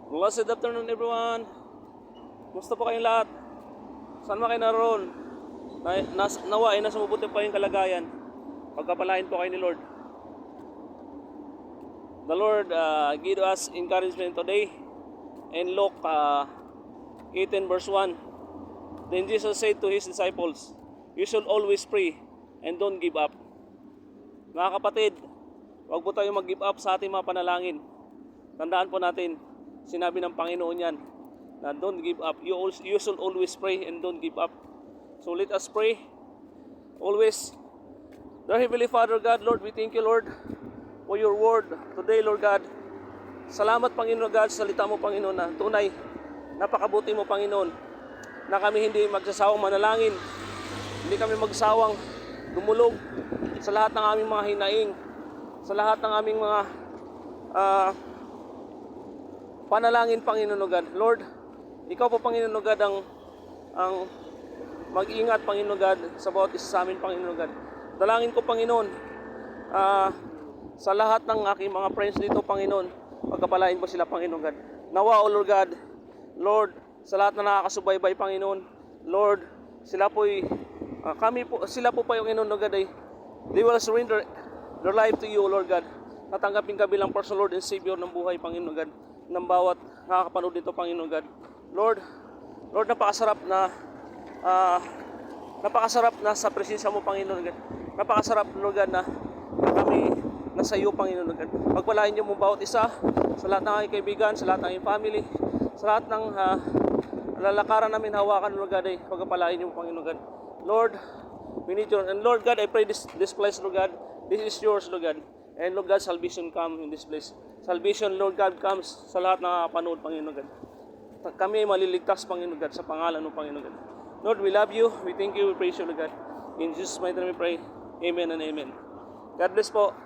Blessed afternoon everyone. Kumusta po kayong lahat? Saan man kayo naroon? Nawa ay nasa mabuti pa yung kalagayan. Pagkapalain po kayo ni Lord. The Lord give us encouragement today. In Luke 18 verse 1. Then Jesus said to His disciples, "You should always pray and don't give up." Mga kapatid, huwag po tayong mag-give up sa ating mga panalangin. Tandaan po natin, sinabi ng Panginoon yan, na don't give up. You should always pray and don't give up. So let us pray always. Dear Heavenly Father God, Lord, we thank you, Lord, for your word today, Lord God. Salamat, Panginoon God, sa salita mo, Panginoon, na tunay, napakabuti mo, Panginoon, na kami hindi magsasawang manalangin, hindi kami magsawang dumulog sa lahat ng aming mga hinaing, sa lahat ng aming mga panalangin, Panginoon God. Lord, ikaw po, Panginoon God, ang mag-ingat, Panginoon God, sa bawat isa sa amin, Panginoon God. Dalangin ko, Panginoon, sa lahat ng aking mga friends dito, Panginoon, pagkapalain mo sila, Panginoon God. Nawa, O Lord God, Lord, sa lahat na nakakasubaybay, Panginoon, Lord, sila po pa yung Panginoon God, ay they will surrender their life to you, Lord God. Natanggapin ka bilang personal Lord and Savior ng buhay, Panginoon God, ng bawat nakakapanood dito, Panginoon God. Lord, napakasarap na sa presensya mo, Panginoon God. Napakasarap, Lord God, na kami nasa iyo, Panginoon God. Pagpalain niyo mo bawat isa, sa lahat ng aking kaibigan, sa lahat ng aking family, sa lahat ng lalakaran namin hawakan, Lord God, ay pagpalain niyo mo, Panginoon God. Lord, we need you. And Lord God, I pray this place, Lord God, this is yours, Lord God. And Lord God, salvation come in this place. Salvation, Lord God, comes sa lahat ng nakapanood, Panginoon God. Kami ay maliligtas, Panginoon God, sa pangalan ng Panginoon God. Lord, we love you, we thank you, we praise you, Lord God. In Jesus' mighty name we pray. Amen and amen. God bless po.